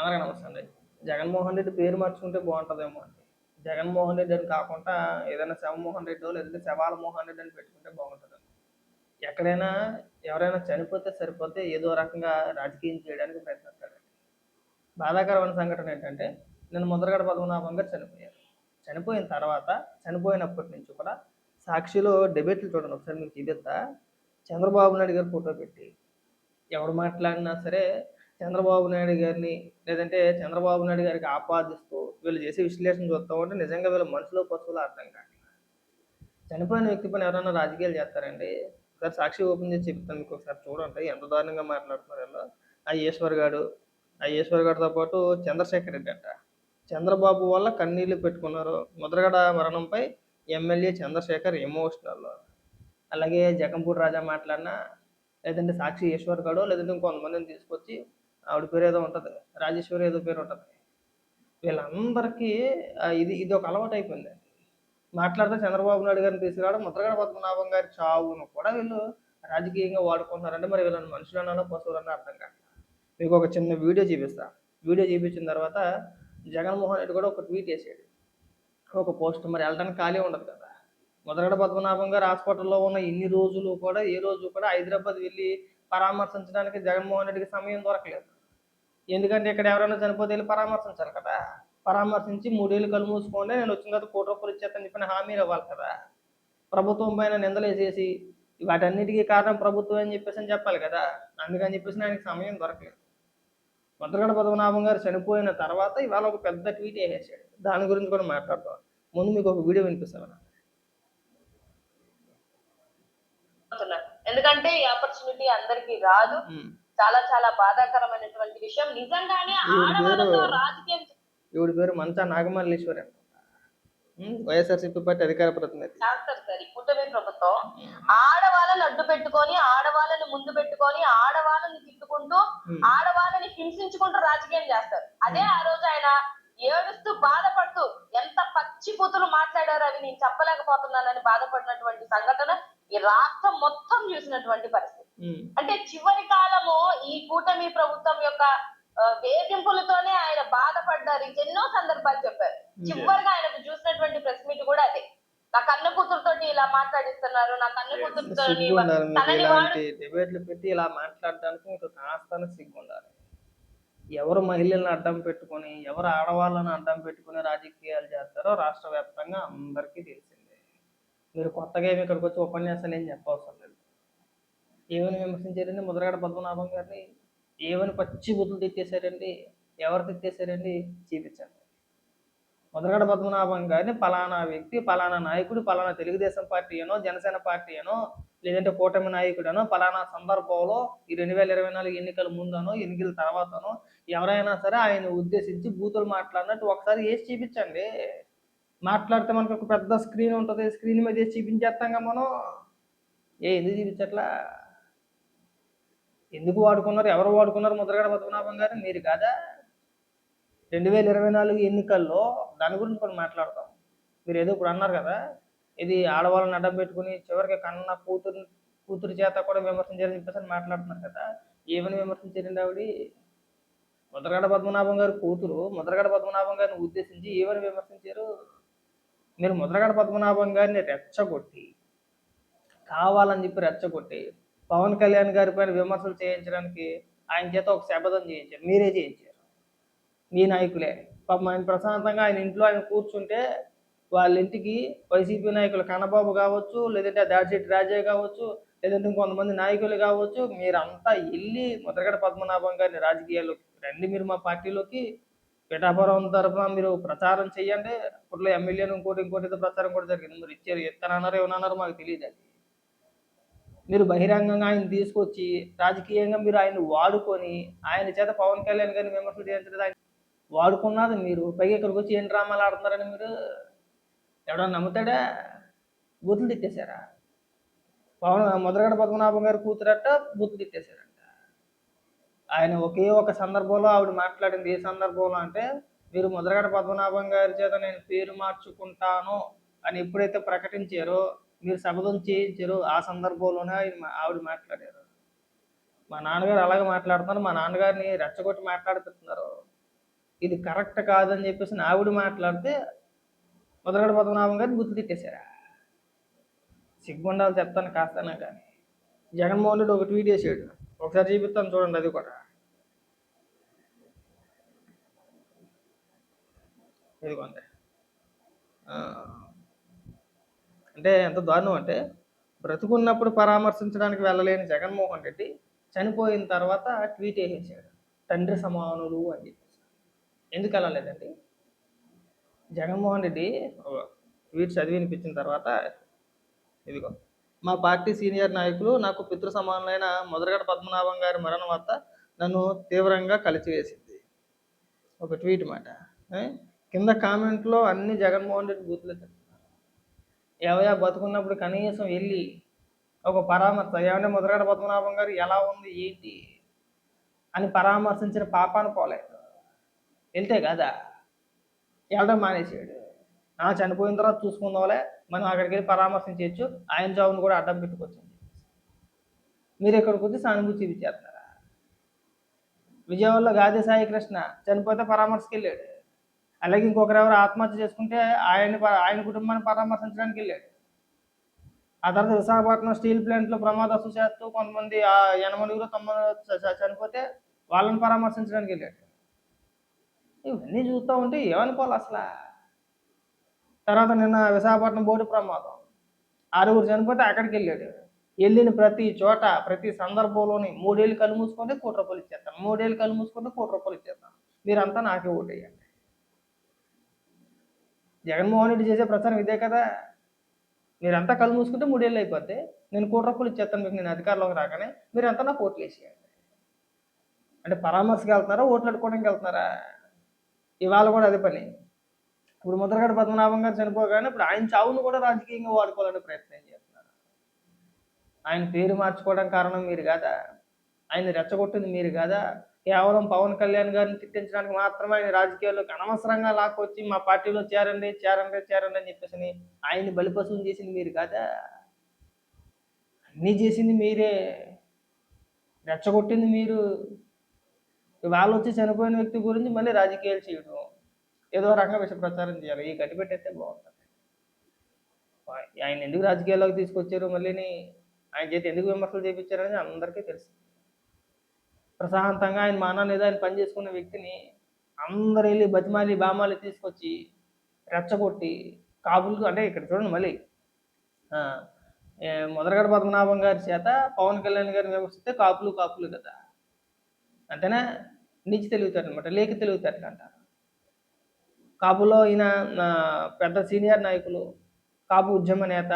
అందరికీ నమస్తే అండి. జగన్మోహన్ రెడ్డి పేరు మార్చుకుంటే బాగుంటుందేమో అండి. జగన్మోహన్ రెడ్డి అని కాకుండా ఏదైనా శవమోహన్ రెడ్డో లేదంటే శవాల మోహన్ రెడ్డి అని పెట్టుకుంటే బాగుంటుందండి. ఎక్కడైనా ఎవరైనా చనిపోతే సరిపోతే ఏదో రకంగా రాజకీయం చేయడానికి ప్రయత్నిస్తాడండి. బాధాకరమైన సంఘటన ఏంటంటే నిన్న ముద్రగడ పద్మనాభం గారు చనిపోయారు. చనిపోయిన తర్వాత చనిపోయినప్పటి నుంచి కూడా సాక్షిలో డిబేట్లు చూడండి ఒకసారి మీకు చూపిస్తా. చంద్రబాబు నాయుడు గారు ఫోటో పెట్టి ఎవరు మాట్లాడినా సరే చంద్రబాబు నాయుడు గారిని లేదంటే చంద్రబాబు నాయుడు గారికి ఆపాదిస్తూ వీళ్ళు చేసే విశ్లేషణ చూస్తూ ఉంటే నిజంగా వీళ్ళ మనసులో పశువులు అర్థం కాదు. చనిపోయిన వ్యక్తి పైన ఎవరైనా రాజకీయాలు చేస్తారండి? ఒకసారి సాక్షి ఓపెన్ చేసి చెప్తాను మీకు, ఒకసారి చూడండి ఎంత దారుణంగా మాట్లాడుతున్నారు వీళ్ళు. ఆ ఈశ్వర్ గారితో పాటు చంద్రశేఖర్ రెడ్డి అంట. చంద్రబాబు వల్ల కన్నీళ్లు పెట్టుకున్నారు. ముద్రగడ మరణంపై ఎమ్మెల్యే చంద్రశేఖర్ ఎమోషనల్. అలాగే జగంపూడి రాజా మాట్లాడినా లేదంటే సాక్షి ఈశ్వర్ గడో లేదంటే ఇంకొంతమందిని తీసుకొచ్చి ఆవిడ పేరు ఏదో ఉంటుంది, రాజేశ్వరి ఏదో పేరు ఉంటుంది. వీళ్ళందరికీ ఇది ఇది ఒక అలవాటు అయిపోయింది. మాట్లాడితే చంద్రబాబు నాయుడు గారిని తీసుకురావడం, ముద్రగడ పద్మనాభం గారి చావును కూడా వీళ్ళు రాజకీయంగా వాడుకుంటున్నారంటే మరి వీళ్ళని మనుషులు అన్నా పశువులన్నా అర్థం కాదు. మీకు ఒక చిన్న వీడియో చూపిస్తా. వీడియో చూపించిన తర్వాత జగన్మోహన్ రెడ్డి కూడా ఒక ట్వీట్ వేసాడు, ఒక పోస్ట్. మరి వెళ్ళడానికి ఖాళీ ఉండదు కదా. ముద్రగడ పద్మనాభం గారు హాస్పిటల్లో ఉన్న ఇన్ని రోజులు కూడా ఏ రోజు కూడా హైదరాబాద్ వెళ్ళి పరామర్శించడానికి జగన్మోహన్ రెడ్డికి సమయం దొరకలేదు. ఎందుకంటే ఇక్కడ ఎవరైనా చనిపోతే వెళ్ళి పరామర్శించాలి కదా. పరామర్శించి 3 ఏళ్ళు కళ్ళు మూసుకోండి, నేను వచ్చిన తర్వాత ₹1,00,00,000 ఇచ్చేస్తానని చెప్పిన హామీలు ఇవ్వాలి కదా. ప్రభుత్వం పైన నిందలేసేసి వాటన్నిటికీ కారణం ప్రభుత్వం అని చెప్పాలి కదా. అందుకని చెప్పేసి ఆయనకి సమయం దొరకలేదు. ముద్రగడ పద్మనాభం గారు చనిపోయిన తర్వాత ఇవాళ ఒక పెద్ద ట్వీట్ వేసేసాడు. దాని గురించి కూడా మాట్లాడతాం. ముందు మీకు ఒక వీడియో వినిపిస్తాను. ఎందుకంటే ఈ ఆపర్చునిటీ అందరికి రాదు. చాలా చాలా బాధాకరమైనటువంటి విషయం. నిజంగానే ఆడవాళ్ళతో రాజకీయం. ఈవిడ పేరు మంచా నాగమల్లేశ్వరి, వైఎస్ఆర్సీపీ పార్టీ అధికార ప్రతినిధి. చేస్తారు సార్ ఈ కూటమి ప్రభుత్వం. ఆడవాళ్ళని అడ్డు పెట్టుకొని, ఆడవాళ్ళని ముందు పెట్టుకొని, ఆడవాళ్ళని తిట్టుకుంటూ, ఆడవాళ్ళని హింసించుకుంటూ రాజకీయం చేస్తారు. అదే ఆ రోజు ఆయన ఏడుస్తూ బాధపడుతూ ఎంత పచ్చి పూతులు మాట్లాడారు అవి నేను చెప్పలేకపోతున్నానని బాధపడినటువంటి సంఘటన ఈ రాష్ట్రం మొత్తం చూసినటువంటి పరిస్థితి. అంటే చివరి కాలము ఈ కూటమి ప్రభుత్వం యొక్క వేధింపులతోనే ఆయన బాధపడ్డారు. ఎన్నో సందర్భాలు చెప్పారు. చివరిగా ఆయనకు చూసినటువంటి ప్రెస్ మీట్ కూడా అదే, నా కన్న కూతురుతో ఇలా మాట్లాడిస్తున్నారు, నా కన్న కూతురుతో డిబేట్లు పెట్టి ఇలా మాట్లాడడానికి మీకు కాస్త సిగ్గుండాలి. ఎవరు మహిళలను అడ్డం పెట్టుకొని, ఎవరు ఆడవాళ్ళను అడ్డం పెట్టుకుని రాజకీయాలు చేస్తారో రాష్ట్ర వ్యాప్తంగా అందరికీ తెలిసిందే. మీరు కొత్తగా ఏమి ఇక్కడికి వచ్చి ఉపన్యాసాలు ఏం చెప్పవసరం లేదు. ఏమని విమర్శించారండి ముద్రగడ పద్మనాభం గారిని? ఏమని పచ్చి బుద్ధులు తిట్టేశారండి? ఎవరు తిట్టేశారండి? చూపించండి. ముద్రగడ పద్మనాభం గారిని పలానా వ్యక్తి, పలానా నాయకుడు, పలానా తెలుగుదేశం పార్టీ అనో, జనసేన పార్టీ అనో, లేదంటే కూటమి నాయకుడనో, పలానా సందర్భంలో ఈ 2024 ఎన్నికల ముందనో, ఎన్నికల తర్వాతనో ఎవరైనా సరే ఆయన ఉద్దేశించి బూతులు మాట్లాడినట్టు ఒకసారి వేసి చూపించండి. మాట్లాడితే మనకు ఒక పెద్ద స్క్రీన్ ఉంటుంది, స్క్రీన్ మీద వేసి చూపించేస్తాంగా మనం. ఎందుకు చూపించట్లా? ఎందుకు వాడుకున్నారు? ఎవరు వాడుకున్నారు ముద్రగడ పద్మనాభం గారు? మీరు కాదా? 2024 ఎన్నికల్లో దాని గురించి కూడా మాట్లాడతాం. మీరు ఏదో ఇప్పుడు అన్నారు కదా, ఇది ఆడవాళ్ళని అడ్డం పెట్టుకుని చివరికి కన్న కూతురు చేత కూడా విమర్శించారని చెప్పేసి మాట్లాడుతున్నారు కదా. ఏమని విమర్శించారండి ఆవిడ? ముద్రగడ పద్మనాభం గారి కూతురు ముద్రగడ పద్మనాభం గారిని ఉద్దేశించి ఏమని విమర్శించారు? మీరు ముద్రగడ పద్మనాభం గారిని రెచ్చగొట్టి, కావాలని చెప్పి రెచ్చగొట్టి పవన్ కళ్యాణ్ గారి పైన విమర్శలు చేయించడానికి ఆయన చేత ఒక శపథం చేయించారు. మీరే చేయించారు, మీ నాయకులే. పాపం ఆయన ప్రశాంతంగా ఆయన ఇంట్లో ఆయన కూర్చుంటే వాళ్ళ ఇంటికి వైసీపీ నాయకులు కన్నబాబు కావచ్చు, లేదంటే దాడిశెట్టి రాజయ్య కావచ్చు, లేదంటే ఇంకొంతమంది నాయకులు కావచ్చు, మీరంతా వెళ్ళి ముద్రగడ పద్మనాభం గారిని రాజకీయాల్లోకి రండి, మీరు మా పార్టీలోకి పిఠాపురం తరఫున మీరు ప్రచారం చేయండి. అప్పట్లో ఎమ్మెల్యేలు ఇంకోటి ప్రచారం కూడా జరిగింది. మీరు ఇచ్చారు, ఎత్తనన్నారు ఏమన్నారు మాకు తెలియదు. అది మీరు బహిరంగంగా ఆయన తీసుకొచ్చి రాజకీయంగా మీరు ఆయన వాడుకొని ఆయన చేత పవన్ కళ్యాణ్ గారిని విమర్శలు చేయించలేదు. ఆయన వాడుకున్నది మీరు. పైగా ఇక్కడికి వచ్చి ఏం డ్రామాలు ఆడుతున్నారని మీరు ఎవడన్నా నమ్ముతాడా? బూతులు తిట్టేశారా? ముద్రగడ పద్మనాభం గారు కూతురట్ట బూతులు తిట్టేశారంట. ఆయన ఒకే ఒక సందర్భంలో ఆవిడ మాట్లాడింది. ఏ సందర్భంలో అంటే, మీరు ముద్రగడ పద్మనాభం గారి చేత నేను పేరు మార్చుకుంటాను అని ఎప్పుడైతే ప్రకటించారో, మీరు శపథం చేయించారు, ఆ సందర్భంలోనే ఆవిడ మాట్లాడారు. మా నాన్నగారు అలాగే మాట్లాడుతున్నారు, మా నాన్నగారిని రెచ్చగొట్టి మాట్లాడుతున్నారు. ఇది కరెక్ట్ కాదని చెప్పేసి ఆవిడ మాట్లాడితే ముద్రగడ పద్మనాభం గారిని గుర్తు తిట్టేశారా? సిగ్గుండాలి చెప్తాను కాస్తానా కానీ. జగన్మోహన్ రెడ్డి ఒక ట్వీట్ చేసాడు, ఒకసారి చూపిస్తాను చూడండి. అది కూడా ఇదిగోండి. అంటే ఎంత దారుణం అంటే, బ్రతుకున్నప్పుడు పరామర్శించడానికి వెళ్ళలేని జగన్మోహన్ రెడ్డి చనిపోయిన తర్వాత ట్వీట్ వేసేసాడు, తండ్రి సమానులు అని చెప్పేసి. ఎందుకు వెళ్ళలేదండి? జగన్మోహన్ రెడ్డి ట్వీట్ చదివి వినిపించిన తర్వాత, ఇదిగో, మా పార్టీ సీనియర్ నాయకులు నాకు పితృ సమానులైన ముద్రగడ పద్మనాభం గారి మరణ వార్త నన్ను తీవ్రంగా కలిచివేసింది. ఒక ట్వీట్ మాట. కింద కామెంట్లో అన్ని జగన్మోహన్ రెడ్డి బూతులు చెప్తున్నారు. ఏవయా బతుకున్నప్పుడు కనీసం వెళ్ళి ఒక పరామర్శ, ఏమంటే ముద్రగడ పద్మనాభం గారు ఎలా ఉంది ఏంటి అని పరామర్శించిన పాపాను పోలేదు. వెళ్తే కదా వెళ్ళడం మానేసాడు. చనిపోయిన తర్వాత చూసుకుందాంలే, మనం అక్కడికి వెళ్ళి పరామర్శించవచ్చు, ఆయన జాబును కూడా అడ్డం పెట్టుకోవచ్చు. మీరు ఇక్కడికి వచ్చి సానుభూతి చూపించేస్తున్నారా? విజయవాడలో గాదే సాయి కృష్ణ చనిపోతే పరామర్శకి వెళ్ళాడు. అలాగే ఇంకొకరు ఎవరు ఆత్మహత్య చేసుకుంటే ఆయన కుటుంబాన్ని పరామర్శించడానికి వెళ్ళాడు. ఆ తర్వాత విశాఖపట్నం స్టీల్ ప్లాంట్లో ప్రమాదవశాత్తు కొంతమంది 89 చనిపోతే వాళ్ళని పరామర్శించడానికి వెళ్ళాడు. ఇవన్నీ చూస్తూ ఉంటే ఏమనుకోవాలి అసలు? తర్వాత నిన్న విశాఖపట్నం బోటు ప్రమాదం, 6 చనిపోతే అక్కడికి వెళ్ళాడు. వెళ్ళిన ప్రతి చోట ప్రతి సందర్భంలోని 3 ఏళ్ళు కళ్ళు మూసుకుంటే ₹1 ఇచ్చేస్తాను, 3 ఏళ్ళు కళ్ళు మూసుకుంటే ₹1 ఇచ్చేస్తాను, మీరంతా నాకే ఓటేయండి. జగన్మోహన్ రెడ్డి చేసే ప్రచారం ఇదే కదా. మీరంతా కళ్ళు మూసుకుంటే 3 ఏళ్ళు అయిపోతే నేను ₹1 ఇచ్చేస్తాను మీకు, నేను అధికారంలోకి రాగానే, మీరంతా నాకు ఓట్లు వేసేయండి. అంటే పరామర్శకి వెళ్తున్నారా, ఓట్లు అడుకోవడానికి వెళ్తున్నారా? ఇవాళ కూడా అదే పని. ఇప్పుడు ముద్రగడ పద్మనాభం గారు చనిపోగానే ఇప్పుడు ఆయన చావును కూడా రాజకీయంగా వాడుకోవాలని ప్రయత్నం చేస్తున్నారు. ఆయన పేరు మార్చుకోవడం కారణం మీరు కాదా? ఆయన రెచ్చగొట్టింది మీరు కాదా? కేవలం పవన్ కళ్యాణ్ గారిని తిట్టించడానికి మాత్రమే ఆయన రాజకీయాల్లోకి అనవసరంగా లాక్కొచ్చి మా పార్టీలో చేరండి చేరండి చేరండి అని చెప్పేసి ఆయన్ని బలిపశువుని చేసింది మీరు కాదా? అన్నీ చేసింది మీరే, రెచ్చగొట్టింది మీరు. ఇవాళ వచ్చి చనిపోయిన వ్యక్తి గురించి మళ్ళీ రాజకీయాలు చేయడం, ఏదో రకంగా విష ప్రచారం చేయాలి. ఈ గట్టి పెట్టేస్తే బాగుంటుంది. ఆయన ఎందుకు రాజకీయాల్లోకి తీసుకొచ్చారు, మళ్ళీని ఆయన చేతి ఎందుకు విమర్శలు చేయించారని అందరికీ తెలుసు. ప్రశాంతంగా ఆయన మానాన్ని ఏదో ఆయన పని చేసుకున్న వ్యక్తిని అందరు వెళ్ళి బతిమాలి బామాలి తీసుకొచ్చి రెచ్చగొట్టి కాపులకు, అంటే ఇక్కడ చూడండి మళ్ళీ ముద్రగడ పద్మనాభం గారి చేత పవన్ కళ్యాణ్ గారిని విమర్శిస్తే కాపులు కదా, అంతేనా? నీచి తెలివితేటలు అనమాట, లేఖ తెలివితేటలు అంటారు. కాపులో ఈయన పెద్ద సీనియర్ నాయకులు, కాపు ఉద్యమ నేత,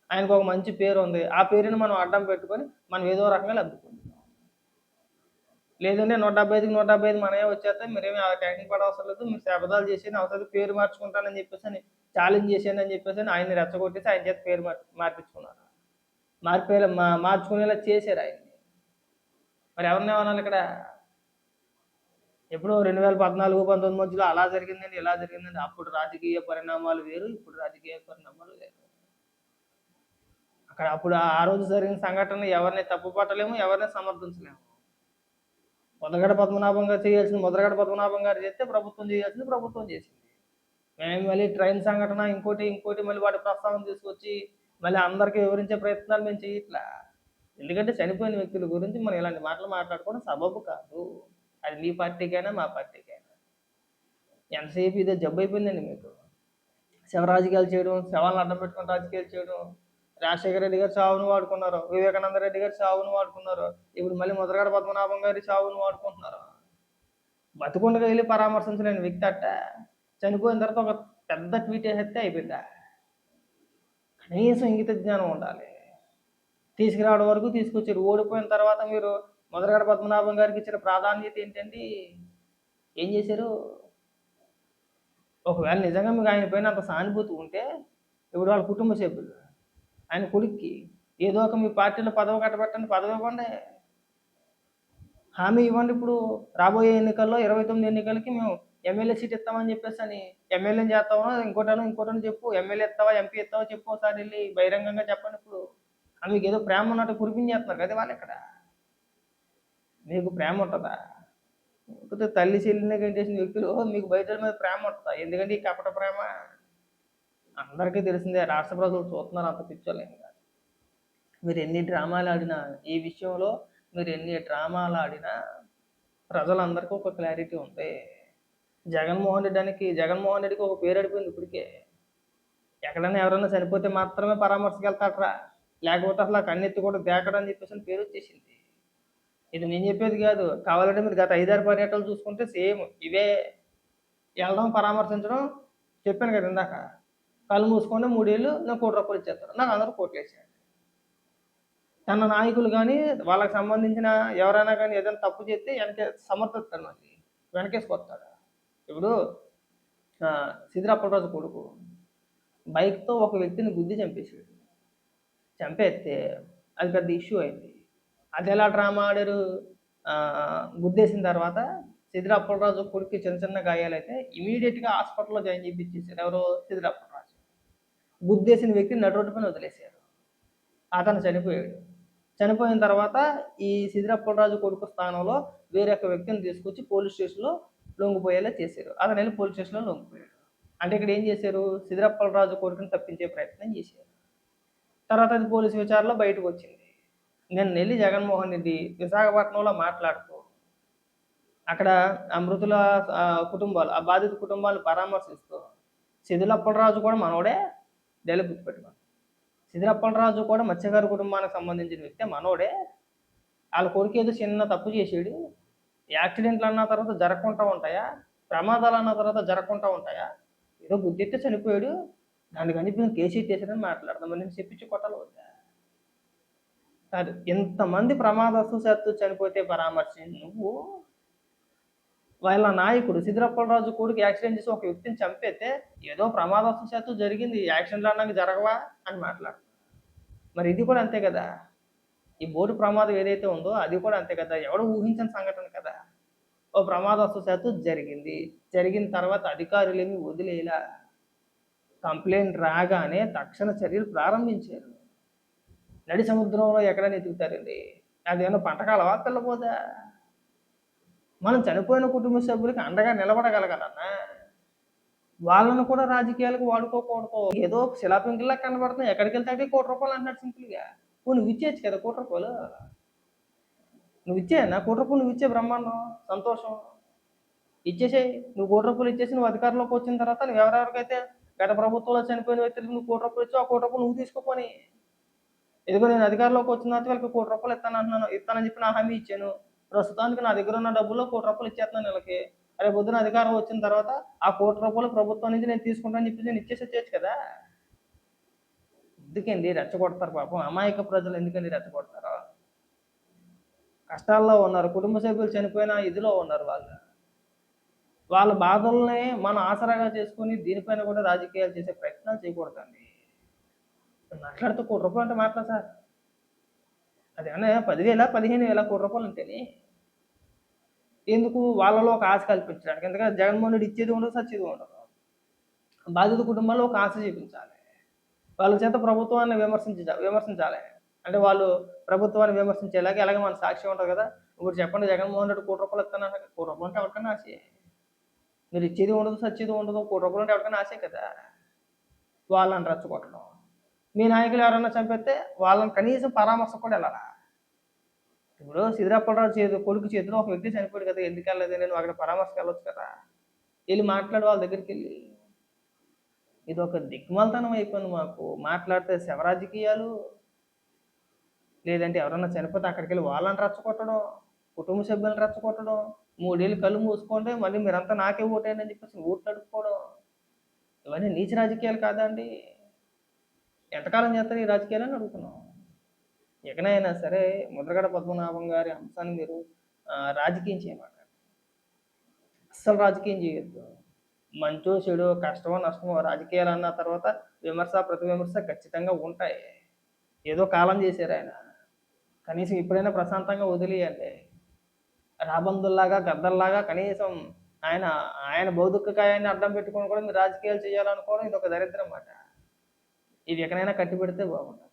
ఆయనకు ఒక మంచి పేరు ఉంది. ఆ పేరుని మనం అడ్డం పెట్టుకొని మనం ఏదో రకంగా లబ్ధుకుంటున్నాం. లేదంటే 175కి 175 మనమే వచ్చేస్తే మీరేమి టెన్షన్ పడవసరం లేదు, మీరు శపథాలు చేసేది అవసరం, పేరు మార్చుకుంటానని చెప్పేసి అని ఛాలెంజ్ చేసాను అని చెప్పేసి ఆయన్ని రెచ్చగొట్టేసి ఆయన చేత పేరు మార్పించుకున్నారు. మార్చుకునేలా చేశారు ఆయన్ని. మరి ఎవరిని ఏమన్నాను ఇక్కడ? ఎప్పుడో 2014-19 మధ్యలో అలా జరిగిందండి, ఇలా జరిగిందండి. అప్పుడు రాజకీయ పరిణామాలు వేరు, ఇప్పుడు రాజకీయ పరిణామాలు వేరు. అప్పుడు ఆ రోజు జరిగిన సంఘటన ఎవరిని తప్పు పట్టలేము, ఎవరిని సమర్థించలేము. ముద్రగడ పద్మనాభం గారు చేయాల్సింది ముద్రగడ పద్మనాభం గారు చేస్తే, ప్రభుత్వం చేయాల్సింది ప్రభుత్వం చేసింది. మేము మళ్ళీ ట్రైన్ సంఘటన ఇంకోటి మళ్ళీ వాటి ప్రస్తావన తీసుకొచ్చి మళ్ళీ అందరికీ వివరించే ప్రయత్నాలు మేము చేయట్లా. ఎందుకంటే చనిపోయిన వ్యక్తుల గురించి మనం ఇలాంటి మాటలు మాట్లాడుకోవడం సబబు కాదు. అది మీ పార్టీకైనా మా పార్టీకైనా. ఎంతసేపు ఇదే జబ్బు అయిపోయిందండి మీకు. శవ రాజకీయాలు చేయడం, శవాలను అడ్డం పెట్టుకుని రాజకీయాలు చేయడం. రాజశేఖర రెడ్డి గారు చావును వాడుకున్నారు, వివేకానంద రెడ్డి గారు చావును వాడుకున్నారు, ఇప్పుడు మళ్ళీ ముద్రగడ పద్మనాభం గారి చావును వాడుకుంటున్నారు. బతుకుండగా వెళ్ళి పరామర్శించలేని వ్యక్తి అట్ట చనిపోయిన తర్వాత ఒక పెద్ద ట్వీట్ వేసేస్తే అయిపోయిందా? కనీసం ఇంగిత జ్ఞానం ఉండాలి. తీసుకురావడం వరకు తీసుకొచ్చారు. ఓడిపోయిన తర్వాత మీరు ముద్రగడ పద్మనాభం గారికి ఇచ్చిన ప్రాధాన్యత ఏంటండి? ఏం చేశారు? ఒకవేళ నిజంగా మీకు ఆయన పైన అంత సానుభూతి ఉంటే, ఇప్పుడు వాళ్ళ కుటుంబ సభ్యులు, ఆయన కొడుక్కి ఏదో ఒక మీ పార్టీలో పదవి కట్టబెట్టండి, పదవి ఇవ్వండి, హామీ ఇవ్వండి. ఇప్పుడు రాబోయే ఎన్నికల్లో 29 ఎన్నికలకి మేము ఎమ్మెల్యే సీట్ ఇస్తామని చెప్పేసి అని, ఎమ్మెల్యేని చేస్తామో ఇంకోటని చెప్పు, ఎమ్మెల్యే ఇస్తావా ఎంపీ ఇస్తావా చెప్పు, ఒకసారి వెళ్ళి బహిరంగంగా చెప్పండి. ఇప్పుడు మీకు ఏదో ప్రేమ ఉన్నట్టు కురిపించేస్తున్నారు కదా వాళ్ళు. ఇక్కడ మీకు ప్రేమ ఉంటుందా? లేకపోతే తల్లి చెల్లిని గెంటేసిన వ్యక్తులు మీకు బయటోళ్ళ మీద ప్రేమ ఉంటదా? ఎందుకంటే ఈ కపట ప్రేమ అందరికీ తెలిసిందే. రాష్ట్ర ప్రజలు చూస్తున్నారు, అంత పిచ్చోళ్ళేం కాదు. మీరు ఎన్ని డ్రామాలు ఆడినా, ఈ విషయంలో మీరు ఎన్ని డ్రామాలు ఆడినా ప్రజలందరికీ ఒక క్లారిటీ ఉంది. జగన్మోహన్ రెడ్డికి ఒక పేరు అడిపోయింది ఇప్పటికే. ఎక్కడైనా ఎవరైనా చనిపోతే మాత్రమే పరామర్శకి వెళ్తాడరా, లేకపోతే అసలు ఆ కన్నెత్తి కూడా దేకడని చెప్పేసి అని పేరు వచ్చేసింది. ఇది నేను చెప్పేది కాదు. కావాలంటే మీరు గత 5, 6 పర్యటనలు చూసుకుంటే సేమ్ ఇవే. వెళ్ళడం, పరామర్శించడం. చెప్పాను కదా ఇందాక, కళ్ళు మూసుకొని 3 ఏళ్ళు నాకు ₹1,00,00,000 ఇచ్చేస్తారు. నాకు అందరూ కోట్లేసారు. తన నాయకులు కానీ, వాళ్ళకి సంబంధించిన ఎవరైనా కానీ ఏదైనా తప్పు చేస్తే సమర్థిస్తాడు, మళ్ళీ వెనకేసుకొస్తాడు. ఇప్పుడు సిద్దిరి అప్పలరాజు కొడుకు బైక్తో ఒక వ్యక్తిని గుద్ది చంపేసాడు. చంపేస్తే అది పెద్ద ఇష్యూ అయింది. అది ఎలా డ్రామా ఆడారు? గుద్దేసిన తర్వాత సిద్దిరి అప్పలరాజు కొడుకు చిన్న చిన్న గాయాలైతే ఇమీడియట్గా హాస్పిటల్లో జాయిన్ చేయించేసారు. ఎవరు? సిద్దిరి అప్పలరాజు. గుద్దేసిన వ్యక్తిని నడు రోడ్డు పైన వదిలేశారు. అతను చనిపోయాడు. చనిపోయిన తర్వాత ఈ సిద్దిరి అప్పలరాజు కొడుకు స్థానంలో వేరే ఒక వ్యక్తిని తీసుకొచ్చి పోలీస్ స్టేషన్లో లొంగిపోయేలా చేశారు. అతను వెళ్ళి పోలీస్ స్టేషన్లో లొంగిపోయాడు. అంటే ఇక్కడ ఏం చేశారు? సిద్దిరి అప్పలరాజు కొడుకుని తప్పించే ప్రయత్నం చేశారు. తర్వాత అది పోలీసు విచారణలో బయటకు వచ్చింది. నేను వెళ్ళి జగన్మోహన్ రెడ్డి విశాఖపట్నంలో మాట్లాడుతూ అక్కడ ఆ మృతుల కుటుంబాలు, ఆ బాధిత కుటుంబాలను పరామర్శిస్తూ సిద్దిరి అప్పలరాజు కూడా మనోడే, డైలీ గుర్తుపెట్టుకోండి. సిద్దిరి అప్పలరాజు కూడా మత్స్యకారు కుటుంబానికి సంబంధించిన వ్యక్తే, మనోడే. వాళ్ళ కొడుకు ఏదో చిన్న తప్పు చేసాడు. యాక్సిడెంట్లు అన్న తర్వాత జరగకుండా ఉంటాయా? ప్రమాదాలు అన్న తర్వాత జరగకుండా ఉంటాయా? ఏదో గుద్దెత్తే చనిపోయాడు, దాన్ని కనిపి కేసు ఎత్తేసాడని మాట్లాడదాం. మరి నేను చెప్పించి కొట్టాలి వద్దా? కాదు, ఇంతమంది ప్రమాదవశాత్తు చనిపోతే పరామర్శించి నువ్వు వాళ్ళ నాయకుడు సిద్దిరి అప్పలరాజు కొడుకు యాక్సిడెంట్ చేసి ఒక వ్యక్తిని చంపేస్తే ఏదో ప్రమాదవశాత్తు జరిగింది, యాక్సిడెంట్లు అన్నాక జరగవా అని మాట్లాడు. మరి ఇది కూడా అంతే కదా. ఈ బోటు ప్రమాదం ఏదైతే ఉందో అది కూడా అంతే కదా. ఎవడు ఊహించిన సంఘటన కదా. ఓ ప్రమాదవశాత్తు జరిగింది. జరిగిన తర్వాత అధికారులేమి వదిలేలా, కంప్లైంట్ రాగానే తక్షణ చర్యలు ప్రారంభించారు. నడి సముద్రంలో ఎక్కడైనా ఎదుగుతారండి? అదేమన్నా పంటకాలవా, తెల్లబోదా? మనం చనిపోయిన కుటుంబ సభ్యులకి అండగా నిలబడగలగాలన్నా, వాళ్ళను కూడా రాజకీయాలకు వాడుకోకూడదు. ఏదో శిలాపింకిల్లా కనబడుతున్నాయి, ఎక్కడికి వెళ్తే ₹1,00,00,000 అంటున్నాడు సింపుల్గా. నువ్వు ఇచ్చేయచ్చు కదా ₹1,00,00,000. నువ్వు ఇచ్చేయన్నా ₹1,00,00,000, నువ్వు ఇచ్చే బ్రహ్మాండం, సంతోషం. ఇచ్చేసేయి. నువ్వు ₹1,00,00,000 ఇచ్చేసి నువ్వు అధికారంలోకి వచ్చిన తర్వాత నువ్వు ఎవరెవరికైతే గత ప్రభుత్వంలో చనిపోయిన వ్యక్తులకు నువ్వు ₹1,00,00,000 ఇచ్చావు, ఆ ₹1,00,00,000 నువ్వు తీసుకోపోని. ఇదిగో నేను అధికారంలోకి వచ్చిన తర్వాత వీళ్ళకి ₹1,00,00,000 ఇస్తానని చెప్పి నా హామీ ఇచ్చాను. ప్రస్తుతానికి నా దగ్గర ఉన్న డబ్బుల్లో ₹1,00,00,000 ఇచ్చేస్తున్నాను వీళ్ళకి. రేపు పొద్దున అధికారం వచ్చిన తర్వాత ఆ ₹1,00,00,000 ప్రభుత్వం నుంచి నేను తీసుకుంటానని చెప్పేసి నేను ఇచ్చేసి వచ్చేయచ్చు కదా. ఎందుకండి రెచ్చగొడతారు? పాపం అమాయక ప్రజలు ఎందుకండి రెచ్చగొడతారు? కష్టాల్లో ఉన్నారు, కుటుంబ సభ్యులు చనిపోయిన ఇదిలో ఉన్నారు. వాళ్ళ బాధల్ని మనం ఆసరాగా చేసుకొని దీనిపైన కూడా రాజకీయాలు చేసే ప్రయత్నాలు చేయకూడదండి. మాట్లాడితే ₹1,00,00,000 అంటే మాట్లా సార్? అదేమన్నా 10,000, 15,000 ₹1,00,00,000 అంటేనే. ఎందుకు? వాళ్ళలో ఒక ఆశ కల్పించడానికి. ఎందుకంటే జగన్మోహన్ రెడ్డి ఇచ్చేది ఉండదు, సచ్చేది ఉండదు. బాధిత కుటుంబాల్లో ఒక ఆశ చూపించాలి. వాళ్ళ చేత ప్రభుత్వాన్ని విమర్శించాలి. అంటే వాళ్ళు ప్రభుత్వాన్ని విమర్శించేలాగా ఎలాగ మన సాక్ష్యం ఉంటుంది కదా. ఇప్పుడు చెప్పండి, జగన్మోహన్ రెడ్డి ₹1,00,00,000 ఇస్తానన్నా, ₹1,00,00,000 అంటే ఎవరికైనా ఆశే. మీరు ఇచ్చేది ఉండదు, సచ్చేది ఉండదు, ₹1,00,00,000 అంటే ఎవరికైనా ఆశే కదా. వాళ్ళని రెచ్చగొట్టడం. మీ నాయకులు ఎవరైనా చంపేస్తే వాళ్ళని కనీసం పరామర్శ కూడా వెళ్ళాలా? ఇప్పుడు సిద్దిరి అప్పలరాజు కొడుకు చేతిలో ఒక వ్యక్తి చనిపోయాడు కదా, ఎందుకు వెళ్ళలేదు? నేను అక్కడ పరామర్శకు వెళ్ళొచ్చు కదా. వెళ్ళి మాట్లాడు వాళ్ళ దగ్గరికి వెళ్ళి. ఇది ఒక దిగ్మలతనం అయిపోయింది మాకు. మాట్లాడితే శవరాజకీయాలు, లేదంటే ఎవరన్నా చనిపోతే అక్కడికి వెళ్ళి వాళ్ళని రెచ్చగొట్టడం, కుటుంబ సభ్యులను రెచ్చగొట్టడం, 3 ఏళ్ళు కళ్ళు మూసుకుంటే మళ్ళీ మీరంతా నాకే ఓటేయండి అని చెప్పేసి ఓట్లు అడుక్కోవడం. ఇవన్నీ నీచ రాజకీయాలు కాదా అండి? ఎంతకాలం చేస్తారు ఈ రాజకీయాలని అడుగుతున్నాం. ఎక్కడైనా సరే ముద్రగడ పద్మనాభం గారి అంశాన్ని మీరు రాజకీయం చేయమంటారు. అస్సలు రాజకీయం చేయొద్దు. మంచో చెడు, కష్టమో నష్టమో రాజకీయాలు అన్న తర్వాత విమర్శ ప్రతివిమర్శ ఖచ్చితంగా ఉంటాయి. ఏదో కాలం చేశారు ఆయన, కనీసం ఇప్పుడైనా ప్రశాంతంగా వదిలేయండి. రాబందుల్లాగా గద్దల్లాగా కనీసం ఆయన బౌద్ధకాయాన్ని అడ్డం పెట్టుకొని కూడా మీరు రాజకీయాలు చేయాలనుకోవడం ఇది ఒక దరిద్రం అన్నమాట. ఇది ఎక్కడైనా కట్టిపెడితే బాగుంటుంది.